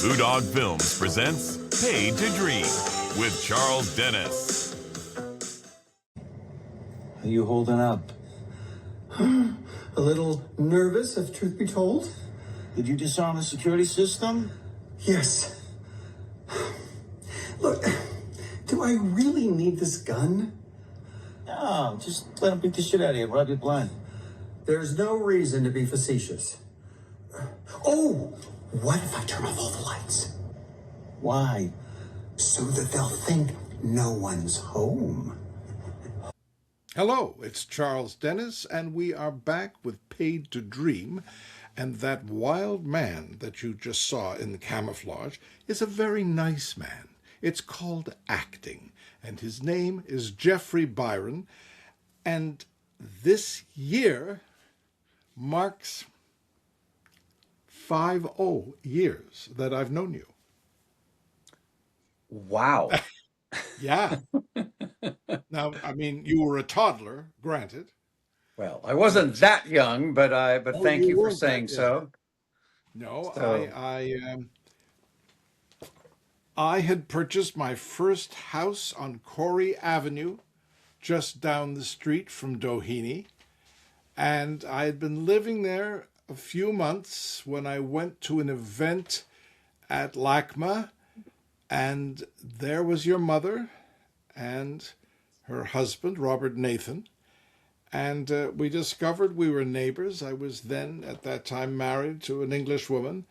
Dog Films presents Paid to Dream with Charles Dennis. How you holding up? A little nervous, if truth be told. Did you disarm the security system? Yes. Look, do I really need this gun? No, just let him beat the shit out of you. Rob you blind. There's no reason to be facetious. Oh, what if I turn off all the lights? Why? So that they'll think no one's home. Hello, it's Charles Dennis, and we are back with Paid to Dream. And that wild man that you just saw in the camouflage is a very nice man. It's called acting, and his name is Jeffrey Byron. And this year marks 50 years that I've known you. Wow. Yeah. Now, I mean, you were a toddler, granted. Well, I wasn't that young, but thank you for weren't that saying young. so. No, So- I had purchased my first house on Corey Avenue, just down the street from Doheny, and I had been living there a few months when I went to an event at LACMA, and there was your mother and her husband, Robert Nathan, and we discovered we were neighbors. I was then, at that time, married to an English woman,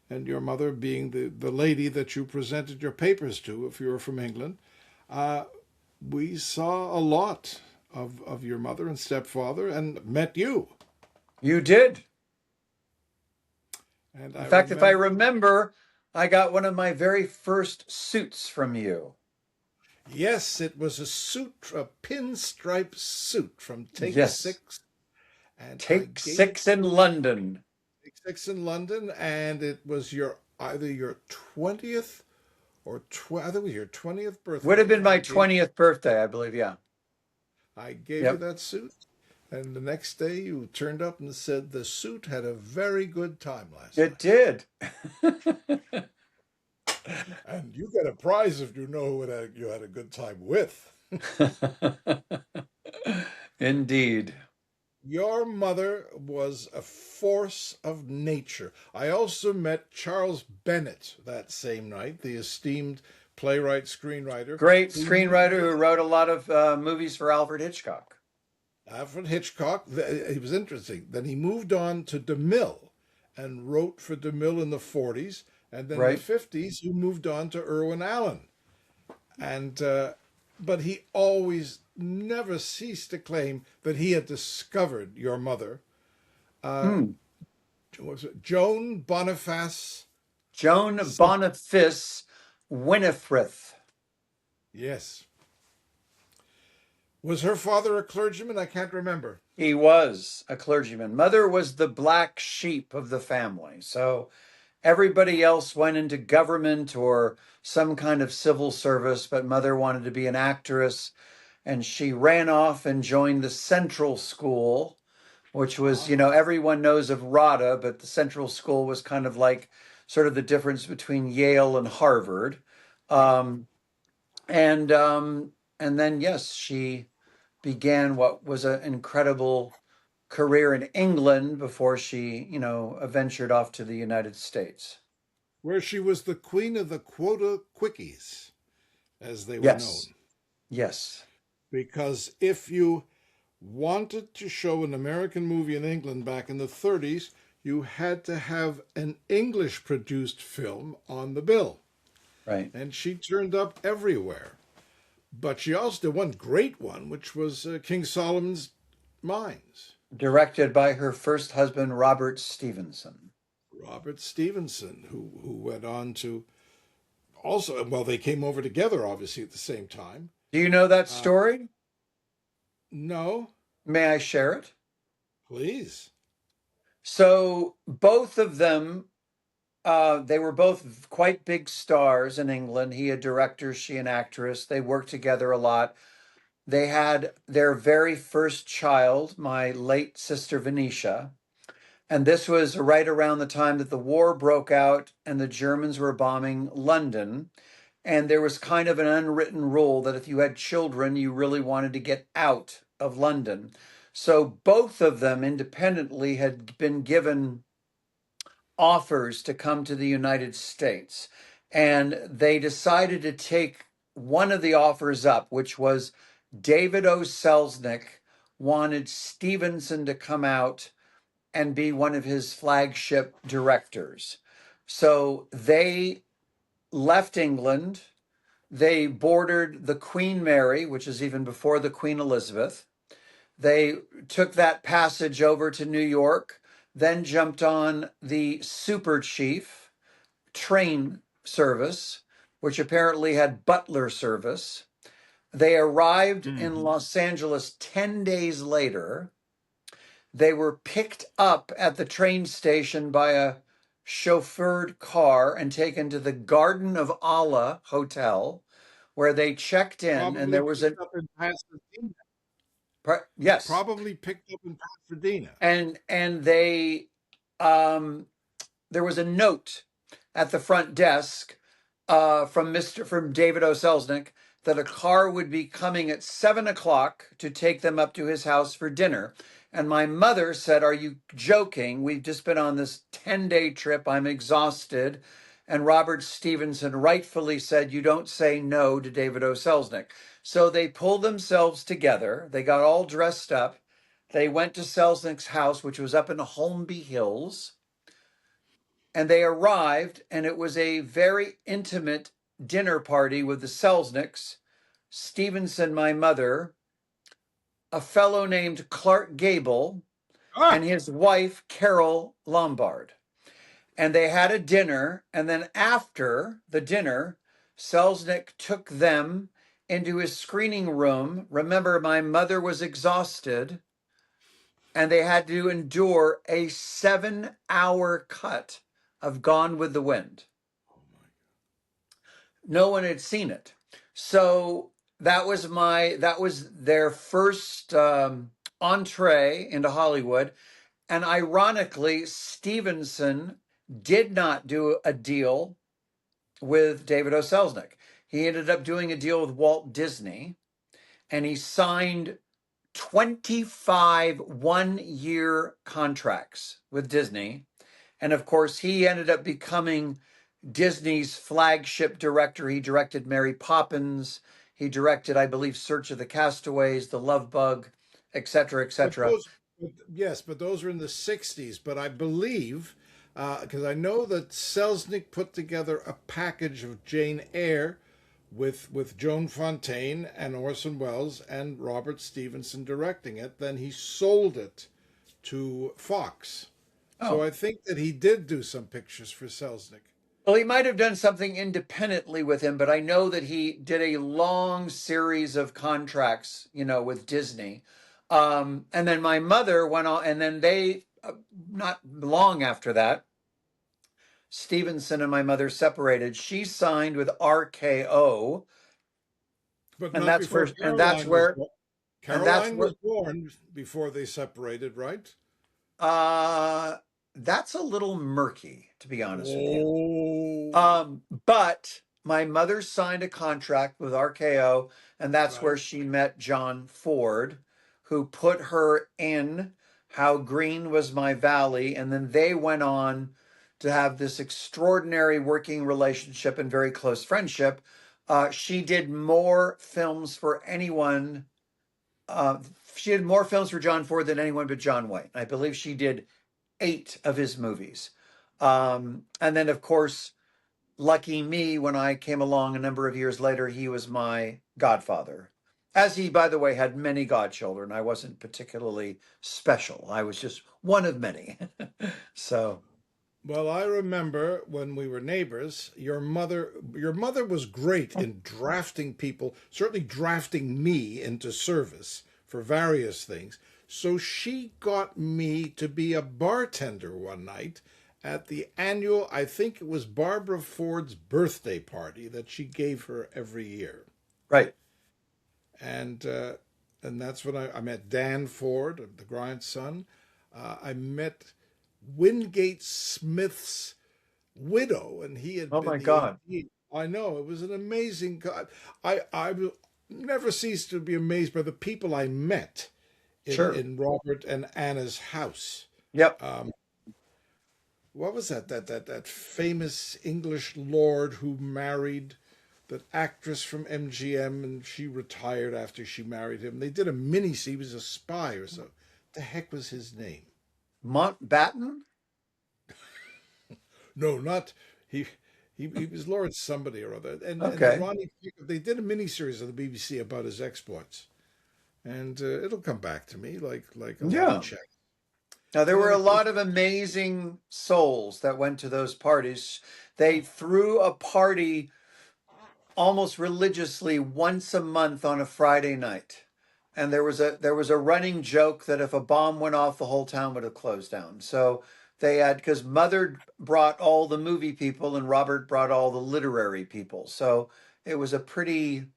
and your mother being the lady that you presented your papers to, if you were from England. We saw a lot of your mother and stepfather and met you. You did. And In fact, if I remember, I got one of my very first suits from you. Yes, it was a suit, a pinstripe suit from Take Yes. Six. And I Take gave 6 in London. Take Six in London, and it was either your 20th or I think it was your 20th birthday. Would have been my I gave- 20th birthday, I believe, yeah. I gave Yep. you that suit, and the next day you turned up and said the suit had a very good time last It night. did. And you get a prize if you know who you had a good time with. Indeed. Your mother was a force of nature. I also met Charles Bennett that same night, the esteemed playwright, screenwriter. Great screenwriter who wrote a lot of movies for Alfred Hitchcock. Alfred Hitchcock. It was interesting. Then he moved on to DeMille and wrote for DeMille in the 40s. And then in Right. the 50s, he moved on to Irwin Allen. And but he always never ceased to claim that he had discovered your mother. What was it? Joan Boniface. Joan Boniface Winifrith. Yes. Was her father a clergyman? I can't remember. He was a clergyman. Mother was the black sheep of the family. So everybody else went into government or some kind of civil service, but mother wanted to be an actress. And she ran off and joined the Central School, which was, everyone knows of RADA, but the Central School was kind of like sort of the difference between Yale and Harvard. And then, yes, she began what was an incredible career in England before she, ventured off to the United States. Where she was the queen of the quota quickies, as they were Yes. known. Yes. Because if you wanted to show an American movie in England back in the 30s, you had to have an English-produced film on the bill. Right. And she turned up everywhere. But she also did one great one, which was King Solomon's Mines. Directed by her first husband, Robert Stevenson. Robert Stevenson, who went on to also, well, they came over together, obviously, at the same time. Do you know that story? No, May I share it? please. So both of them, they were both quite big stars in England. He a director, she an actress. They worked together a lot. They had their very first child, my late sister Venetia. And this was right around the time that the war broke out and the Germans were bombing London. And there was kind of an unwritten rule that if you had children, you really wanted to get out of London. So both of them independently had been given offers to come to the United States. And they decided to take one of the offers up, which was David O. Selznick wanted Stevenson to come out and be one of his flagship directors. So they left England. They boarded the Queen Mary, which is even before the Queen Elizabeth. They took that passage over to New York, then jumped on the Super Chief train service, which apparently had butler service. They arrived in Los Angeles 10 days later. They were picked up at the train station by a chauffeured car and taken to the Garden of Allah Hotel, where they checked in, and Probably there was a picked up in Pasadena. yes, Probably picked up in Pasadena. and they there was a note at the front desk from David O. Selznick that a car would be coming at 7 o'clock to take them up to his house for dinner. And my mother said, "Are you joking? We've just been on this 10-day trip. I'm exhausted." And Robert Stevenson rightfully said, "You don't say no to David O. Selznick." So they pulled themselves together. They got all dressed up. They went to Selznick's house, which was up in Holmby Hills. And they arrived, and it was a very intimate dinner party with the Selznicks, Stevenson, my mother, a fellow named Clark Gable, and his wife, Carol Lombard. And they had a dinner, and then after the dinner, Selznick took them into his screening room. Remember, my mother was exhausted, and they had to endure a 7-hour cut of Gone with the Wind. No one had seen it. So that was their first entree into Hollywood. And ironically, Stevenson did not do a deal with David O. Selznick. He ended up doing a deal with Walt Disney, and he signed 25 one-year contracts with Disney. And of course, he ended up becoming Disney's flagship director. He directed Mary Poppins. He directed, I believe, Search of the Castaways, The Love Bug, et cetera, et cetera. Yes, but those were in the 60s. But I believe, because I know that Selznick put together a package of Jane Eyre with Joan Fontaine and Orson Welles and Robert Stevenson directing it. Then he sold it to Fox. So I think that he did do some pictures for Selznick. Well, he might have done something independently with him, but I know that he did a long series of contracts, with Disney. And then my mother went on, and then they, not long after that, Stevenson and my mother separated. She signed with RKO, But and not that's before where, and that's where, and that's Caroline where, was born before they separated, right? that's a little murky, to be honest with you. Oh, But my mother signed a contract with RKO, and that's right. where she met John Ford, who put her in How Green Was My Valley. And then they went on to have this extraordinary working relationship and very close friendship. She did more films for anyone. She did more films for John Ford than anyone but John Wayne. I believe she did 8 of his movies. And then, of course, lucky me, when I came along a number of years later, he was my godfather. As he, by the way, had many godchildren. I wasn't particularly special. I was just one of many. So, Well, I remember when we were neighbors, your mother was great in drafting people, certainly drafting me into service for various things. So she got me to be a bartender one night at the annual, I think it was Barbara Ford's birthday party that she gave her every year. right. And and that's when I met Dan Ford, the grandson. I met Wingate Smith's widow, and he had Oh been my the God. AD. I know, it was an amazing. I will never cease to be amazed by the people I met Sure. in Robert and Anna's house. Yep. What was that famous English lord who married that actress from MGM, and she retired after she married him? They did a mini. He was a spy or so. The heck was his name? Mountbatten? No, not he. He was Lord somebody or other, and Okay. Ronnie. They did a miniseries on the BBC about his exploits, and it'll come back to me like a lucky Yeah. check. Now, there And were then a of course, lot of amazing souls that went to those parties. They threw a party almost religiously once a month on a Friday night. And there was a running joke that if a bomb went off, the whole town would have closed down. So they had, because Mother brought all the movie people and Robert brought all the literary people. So it was a pretty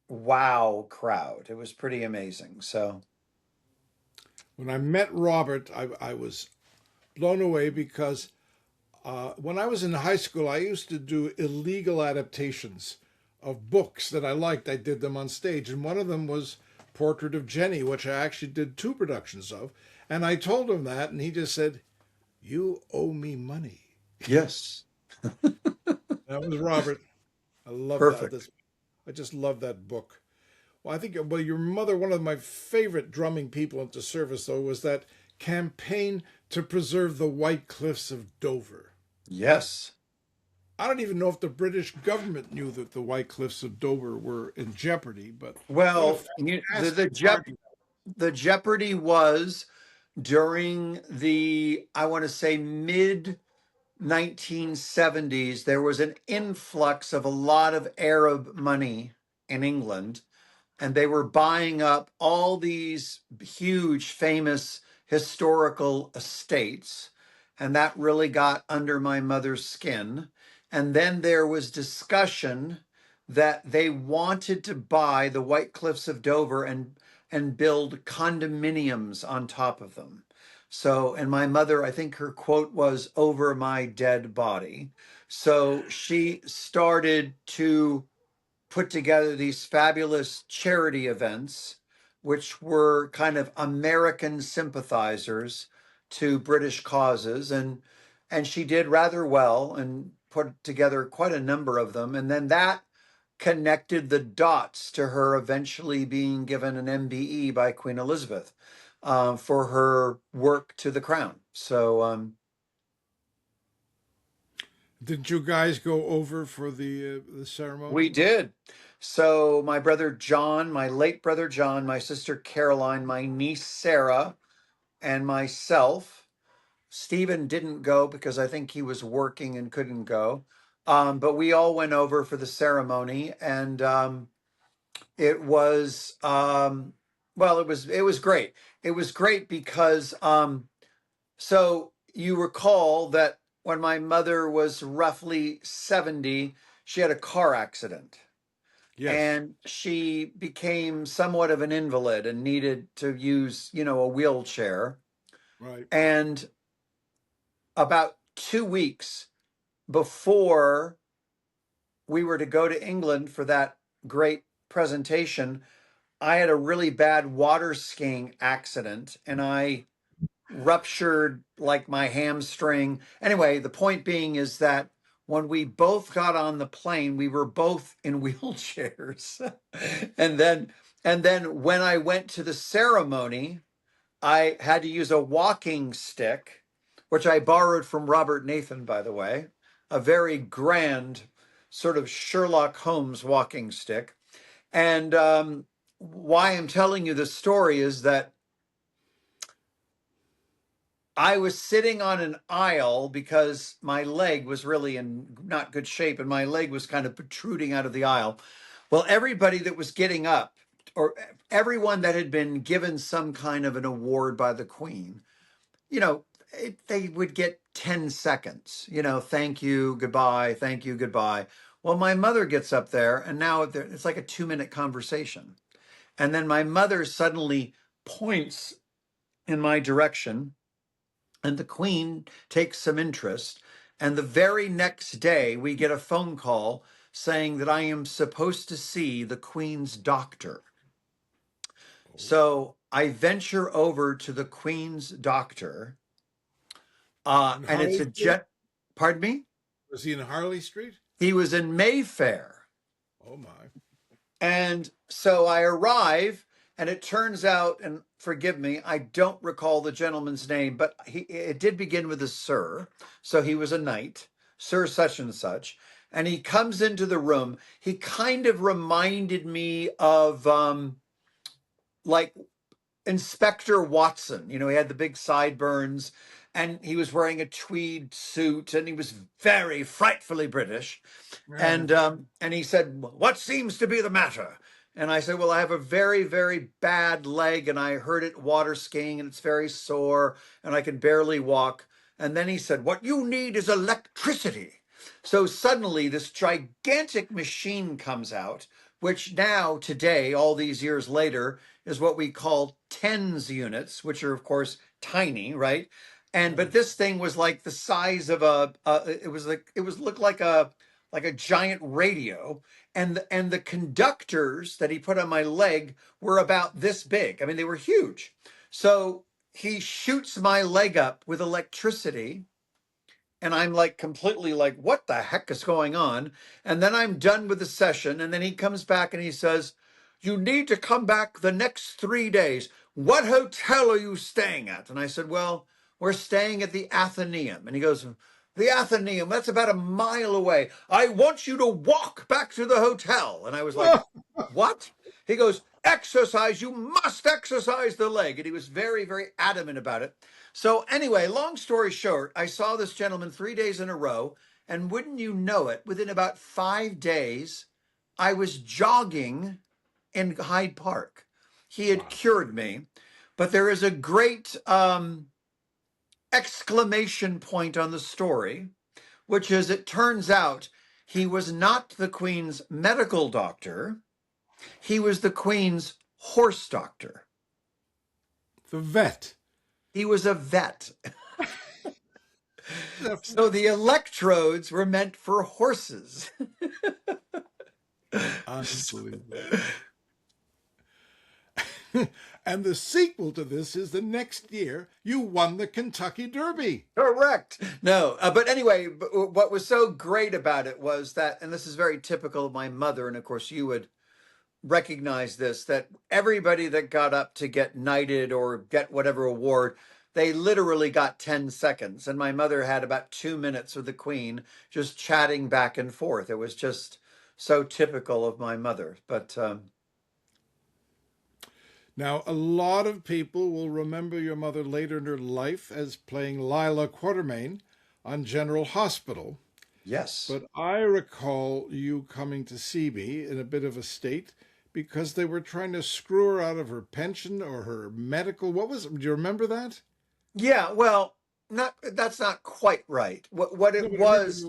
wow crowd. It was pretty amazing. So when I met Robert, I was blown away because when I was in high school, I used to do illegal adaptations of books that I liked. I did them on stage, and one of them was Portrait of Jenny, which I actually did two productions of. And I told him that, and he just said, "You owe me money." yes, That was Robert. I love that. perfect. I just love that book. Well, I think your mother, one of my favorite drumming people into service, though, was that campaign to preserve the White Cliffs of Dover. Yes. I don't even know if the British government knew that the White Cliffs of Dover were in jeopardy, but what a Well, fantastic party. the jeopardy was during the, I want to say, mid 1970s. There was an influx of a lot of Arab money in England, and they were buying up all these huge, famous historical estates. And that really got under my mother's skin. And then there was discussion that they wanted to buy the White Cliffs of Dover and build condominiums on top of them. So, and my mother, I think her quote was over my dead body. So she started to put together these fabulous charity events, which were kind of American sympathizers to British causes, and she did rather well and put together quite a number of them, and then that connected the dots to her eventually being given an MBE by Queen Elizabeth for her work to the crown. So Didn't you guys go over for the we ceremony? did. So my brother John, my late brother John, my sister Caroline, my niece Sarah, and myself. Stephen didn't go because I think he was working and couldn't go. But we all went over for the ceremony, and it was well, it was great. It was great because so you recall that when my mother was roughly 70, she had a car accident Yes, and she became somewhat of an invalid and needed to use, a wheelchair. right. And about 2 weeks before we were to go to England for that great presentation, I had a really bad water skiing accident and I ruptured like my hamstring. Anyway, the point being is that when we both got on the plane, we were both in wheelchairs. and then when I went to the ceremony, I had to use a walking stick, which I borrowed from Robert Nathan, by the way, a very grand sort of Sherlock Holmes walking stick. And why I'm telling you this story is that I was sitting on an aisle because my leg was really in not good shape and my leg was kind of protruding out of the aisle. Well, everybody that was getting up, or everyone that had been given some kind of an award by the Queen, they would get 10 seconds, thank you, goodbye, thank you, goodbye. Well, my mother gets up there and now it's like a 2-minute conversation. And then my mother suddenly points in my direction And the Queen takes some interest. And the very next day, we get a phone call saying that I am supposed to see the Queen's doctor. So I venture over to the Queen's doctor, In and it's Harley a Street? jet. Pardon me? Was he in Harley Street? He was in Mayfair. Oh my. And so I arrive, and it turns out, and forgive me, I don't recall the gentleman's name, but it did begin with a Sir. So he was a knight, Sir such and such. And he comes into the room. He kind of reminded me of like Inspector Watson. You know, he had the big sideburns and he was wearing a tweed suit and he was very frightfully British. And he said, "What seems to be the matter?" And I said, "Well, I have a very, very bad leg and I hurt it water skiing and it's very sore and I can barely walk." And then he said, "What you need is electricity." So suddenly this gigantic machine comes out, which now, today, all these years later, is what we call TENS units, which are, of course, tiny, right? And but this thing was like the size of looked like a giant radio, and the conductors that he put on my leg were about this big. I mean, they were huge. So he shoots my leg up with electricity, and I'm like completely like, what the heck is going on? And then I'm done with the session. And then he comes back and he says, "You need to come back the next 3 days. What hotel are you staying at?" And I said, "Well, we're staying at the Athenaeum." And he goes, "The Athenaeum, that's about a mile away. I want you to walk back to the hotel." And I was like, "What?" He goes, "Exercise, you must exercise the leg." And he was very, very adamant about it. So anyway, long story short, I saw this gentleman 3 days in a row, and wouldn't you know it, within about 5 days, I was jogging in Hyde Park. He had cured me, but there is a great exclamation point on the story, which is it turns out he was not the Queen's medical doctor. He was the Queen's horse doctor. The vet. He was a vet. So the electrodes were meant for horses. Unbelievable. And the sequel to this is the next year you won the Kentucky Derby. Correct. No, but anyway, what was so great about it was that, and this is very typical of my mother, and of course you would recognize this, that everybody that got up to get knighted or get whatever award, they literally got 10 seconds. And my mother had about 2 minutes with the Queen just chatting back and forth. It was just so typical of my mother. But now, a lot of people will remember your mother later in her life as playing Lila Quatermain on General Hospital. yes. But I recall you coming to see me in a bit of a state because they were trying to screw her out of her pension or her medical. What was it? Do you remember that? Yeah, well, that's not quite right. What No, it but was,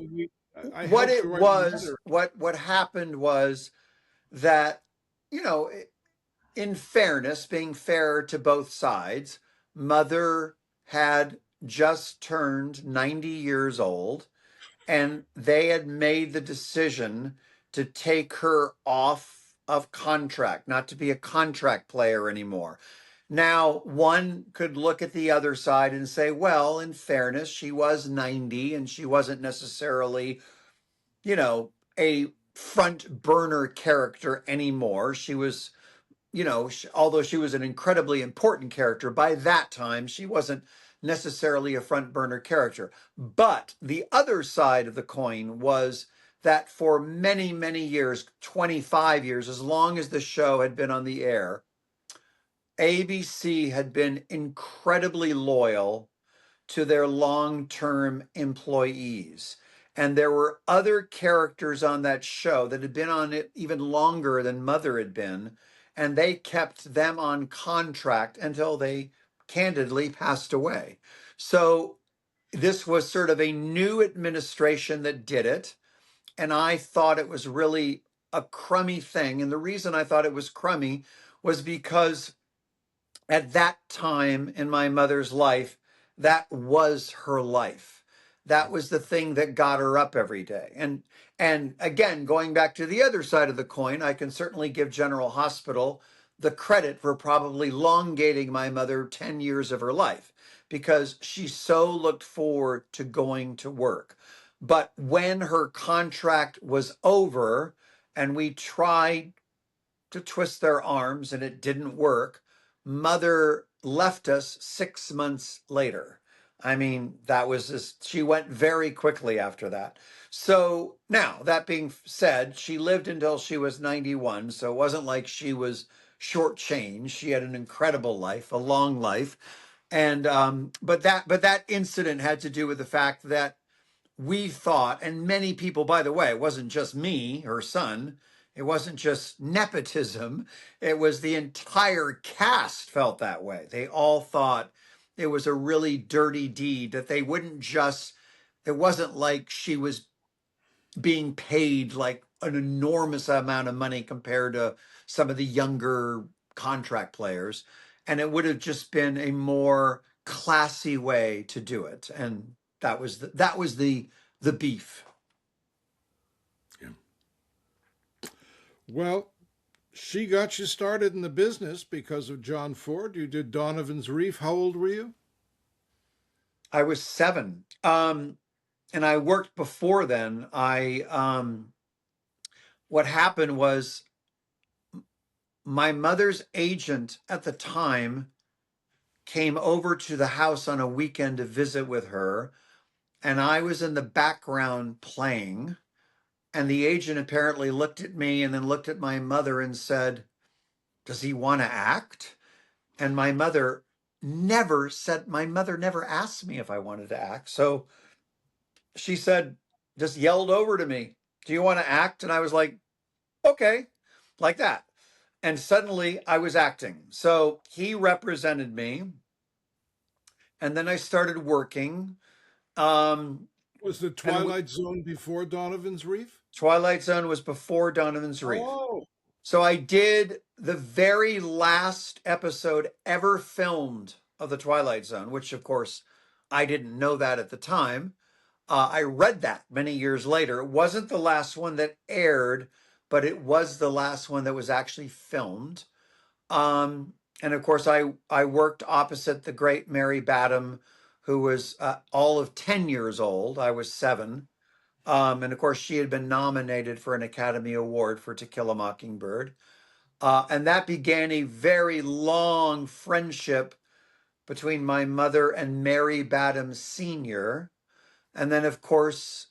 I what helped it you write my was, letter. what happened was that, you know, in fairness, being fair to both sides, mother had just turned 90 years old, and they had made the decision to take her off of contract, not to be a contract player anymore. Now, one could look at the other side and say, well, in fairness, she was 90 and she wasn't necessarily, you know, a front burner character anymore. She was, you know, although she was an incredibly important character, by that time, she wasn't necessarily a front burner character. But the other side of the coin was that for many, many years, 25 years, as long as the show had been on the air, ABC had been incredibly loyal to their long-term employees. And there were other characters on that show that had been on it even longer than Mother had been, and they kept them on contract until they candidly passed away. So this was sort of a new administration that did it, and I thought it was really a crummy thing. And the reason I thought it was crummy was because at that time in my mother's life, that was her life. That was the thing that got her up every day. And again, going back to the other side of the coin, I can certainly give General Hospital the credit for probably elongating my mother 10 years of her life because she so looked forward to going to work. But when her contract was over and we tried to twist their arms and it didn't work, mother left us 6 months later. I mean, that was just, she went very quickly after that. So now, that being said, she lived until she was 91. So it wasn't like she was shortchanged. She had an incredible life, a long life. And but that incident had to do with the fact that we thought, and many people, by the way, it wasn't just me, her son, it wasn't just nepotism, it was the entire cast felt that way. They all thought it was a really dirty deed, that they wouldn't just, it wasn't like she was being paid like an enormous amount of money compared to some of the younger contract players. And it would have just been a more classy way to do it. And that was the beef. Well, she got you started in the business because of John Ford. You did Donovan's Reef. How old were you? I was 7. And I worked before then. What happened was my mother's agent at the time came over to the house on a weekend to visit with her. And I was in the background playing. And the agent apparently looked at me and then looked at my mother and said, "Does he want to act?" And my mother never asked me if I wanted to act. So she said, just yelled over to me, "Do you want to act?" And I was like, okay, like that. And suddenly I was acting. So he represented me. And then I started working. Um, Was the and Twilight Zone before Donovan's Reef? Twilight Zone was before Donovan's Reef. Oh, So I did the very last episode ever filmed of the Twilight Zone, which of course I didn't know that at the time. I read that many years later. It wasn't the last one that aired, but it was the last one that was actually filmed. And of course, I worked opposite the great Mary Badham, who was all of 10 years old. I was 7. And of course, she had been nominated for an Academy Award for To Kill a Mockingbird. And that began a very long friendship between my mother and Mary Badham Sr. And then, of course,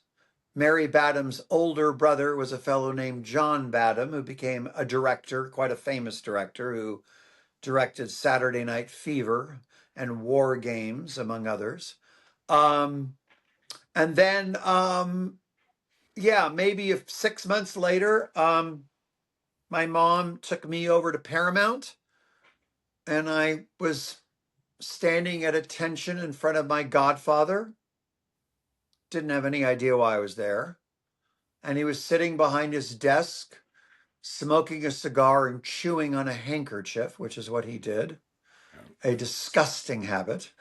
Mary Badham's older brother was a fellow named John Badham, who became a director, quite a famous director, who directed Saturday Night Fever and War Games, among others. Um, and then, yeah, maybe 6 months later, my mom took me over to Paramount, and I was standing at attention in front of my godfather. Didn't have any idea why I was there. And he was sitting behind his desk, smoking a cigar and chewing on a handkerchief, which is what he did, a disgusting habit.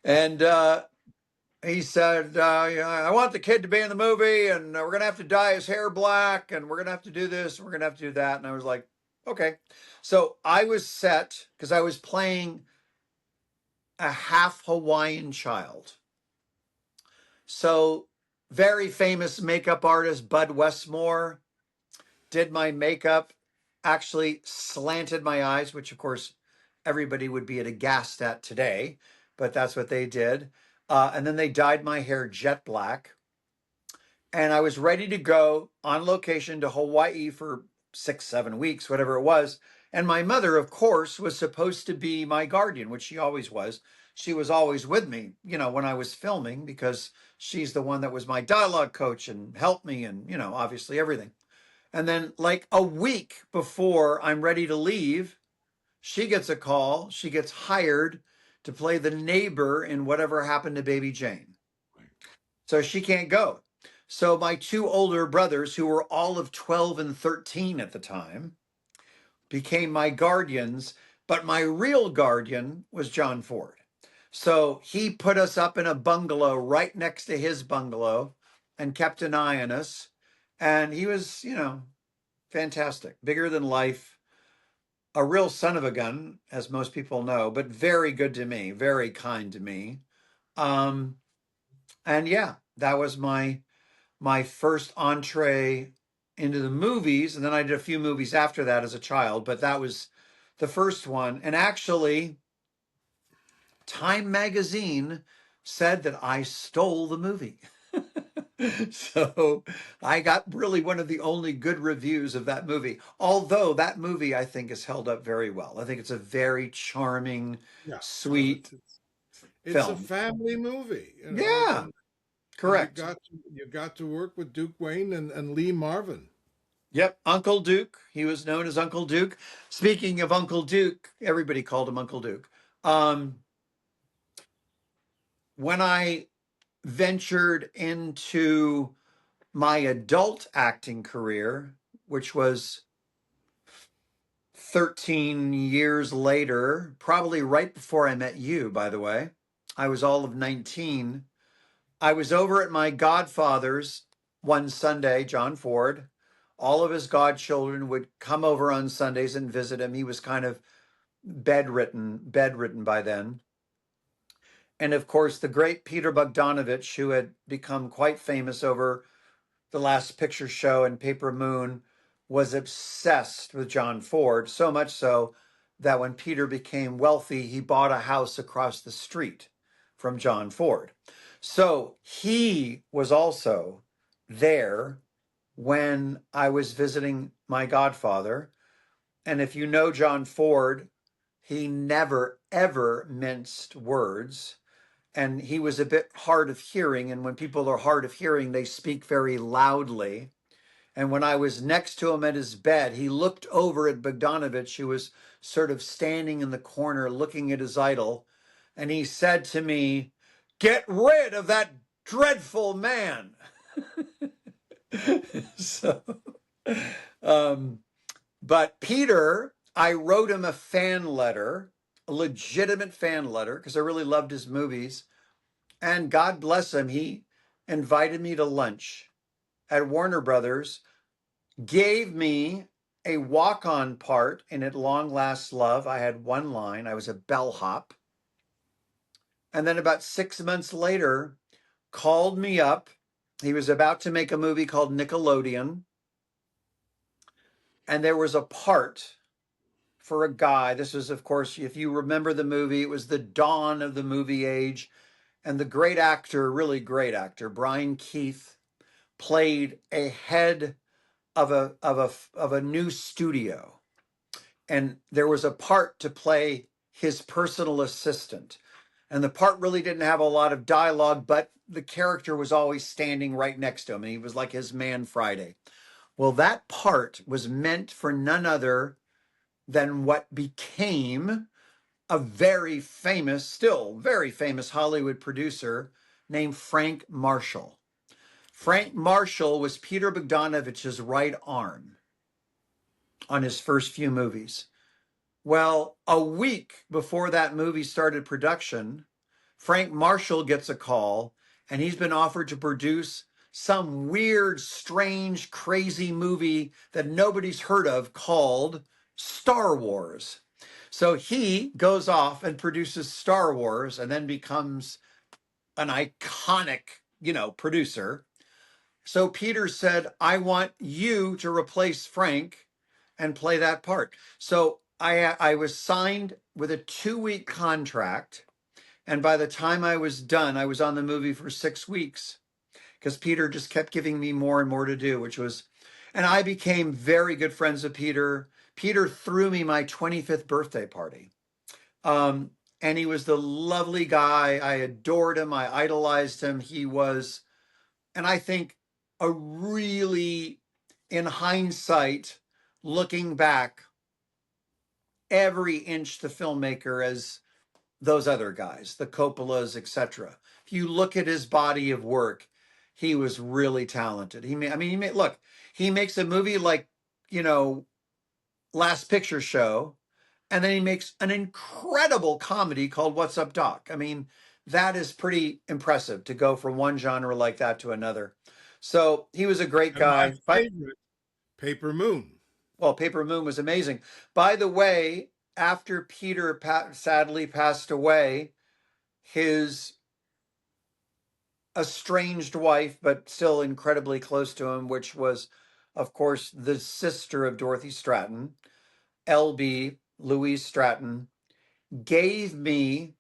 And he said, I want the kid to be in the movie, and we're going to have to dye his hair black, and we're going to have to do this, and we're going to have to do that. And I was like, okay. So I was set because I was playing a half Hawaiian child. So very famous makeup artist Bud Westmore did my makeup, actually slanted my eyes, which of course everybody would be aghast at today, but that's what they did. And then they dyed my hair jet black. And I was ready to go on location to Hawaii for 6, 7 weeks, whatever it was. And my mother, of course, was supposed to be my guardian, which she always was. She was always with me, when I was filming, because she's the one that was my dialogue coach and helped me and, obviously everything. And then, like a week before I'm ready to leave, she gets a call. She gets hired to play the neighbor in Whatever Happened to Baby Jane. So she can't go. So my 2 older brothers, who were all of 12 and 13 at the time, became my guardians. But my real guardian was John Ford. So he put us up in a bungalow right next to his bungalow and kept an eye on us. And he was, fantastic, bigger than life, a real son of a gun, as most people know, but very good to me, very kind to me. Um, and yeah, that was my first entree into the movies, and then I did a few movies after that as a child, but that was the first one. And actually, Time magazine said that I stole the movie. So I got really one of the only good reviews of that movie. Although that movie I think is held up very well. I think it's a very charming, Yeah, no, sweet it's a film. family movie, Yeah, and correct. you got to work with Duke Wayne and Lee Marvin. Yep, Uncle Duke. He was known as Uncle Duke. Speaking of Uncle Duke, everybody called him Uncle Duke. When I ventured into my adult acting career, which was 13 years later, probably right before I met you, by the way, I was all of 19. I was over at my godfather's one Sunday, John Ford. All of his godchildren would come over on Sundays and visit him. He was kind of bedridden by then. And of course, the great Peter Bogdanovich, who had become quite famous over The Last Picture Show and Paper Moon, was obsessed with John Ford, so much so that when Peter became wealthy, he bought a house across the street from John Ford. So he was also there when I was visiting my godfather. And if you know John Ford, he never, ever minced words. And he was a bit hard of hearing. And when people are hard of hearing, they speak very loudly. And when I was next to him at his bed, he looked over at Bogdanovich, who was sort of standing in the corner looking at his idol. And he said to me, "Get rid of that dreadful man." So, but Peter, I wrote him a fan letter, a legitimate fan letter, because I really loved his movies. And God bless him, he invited me to lunch at Warner Brothers, gave me a walk-on part in At Long Last Love. I had one line. I was a bellhop. And then about 6 months later, called me up. He was about to make a movie called Nickelodeon. And there was a part for a guy. This was, of course, if you remember the movie, it was the dawn of the movie age. And the great actor, really great actor, Brian Keith, played a head of a new studio. And there was a part to play his personal assistant. And the part really didn't have a lot of dialogue, but the character was always standing right next to him. And he was like his man Friday. Well, that part was meant for none other than what became a very famous, still very famous Hollywood producer named Frank Marshall. Frank Marshall was Peter Bogdanovich's right arm on his first few movies. Well, a week before that movie started production, Frank Marshall gets a call and he's been offered to produce some weird, strange, crazy movie that nobody's heard of called Star Wars. So he goes off and produces Star Wars and then becomes an iconic, producer. So Peter said, "I want you to replace Frank and play that part." So I was signed with a 2-week contract. And by the time I was done, I was on the movie for 6 weeks because Peter just kept giving me more and more to do, and I became very good friends with Peter. Peter threw me my 25th birthday party. And he was the lovely guy. I adored him. I idolized him. He was, and I think a really, in hindsight, looking back, every inch the filmmaker as those other guys, the Coppolas, etc. If you look at his body of work, he was really talented. Look, he makes a movie like, Last Picture Show, And then he makes an incredible comedy called What's Up, Doc? I mean, that is pretty impressive to go from one genre like that to another. So he was a great And my guy. But, favorite, Paper Moon. well, Paper Moon was amazing. By the way, after Peter sadly passed away, his estranged wife, but still incredibly close to him, which was, of course, the sister of Dorothy Stratton, LB, Louise Stratton, gave me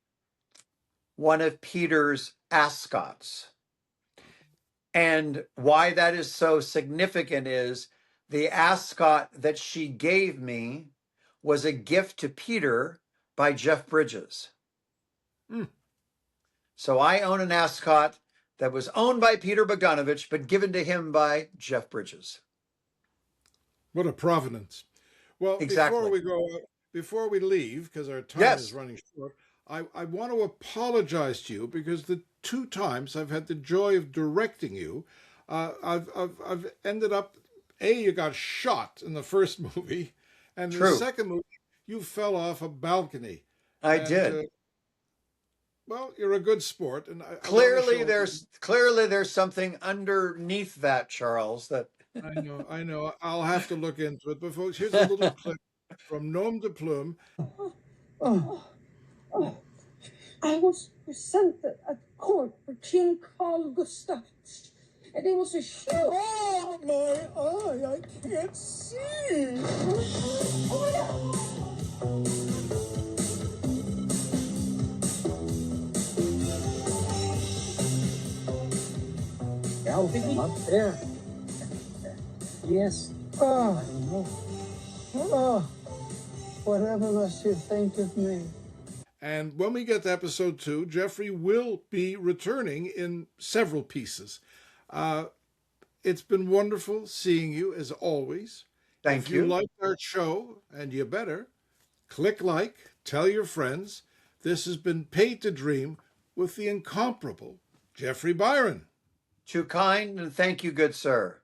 one of Peter's ascots. And why that is so significant is the ascot that she gave me was a gift to Peter by Jeff Bridges. Mm. So I own an ascot that was owned by Peter Bogdanovich, but given to him by Jeff Bridges. What a provenance. Well, Exactly. before we leave, because our time Yes. is running short, I want to apologize to you because the 2 times I've had the joy of directing you, I've ended up, you got shot in the first movie, and the True. second movie, you fell off a balcony. I did. Well, you're a good sport, and Clearly there's something underneath that, Charles, that I know. I'll have to look into it. But folks, here's a little clip from Nom de Plume. I was presented at court for King Carl Gustaf, and it was a show. Oh, my eye, I can't see. Alvin, up there. Yes. Oh, no. Oh, whatever must you think of me? And when we get to episode 2, Jeffrey will be returning in several pieces. It's been wonderful seeing you as always. Thank if you. you liked our show, and you better, click like, tell your friends. This has been Paid to Dream with the incomparable Jeffrey Byron. Too kind, and thank you, good sir.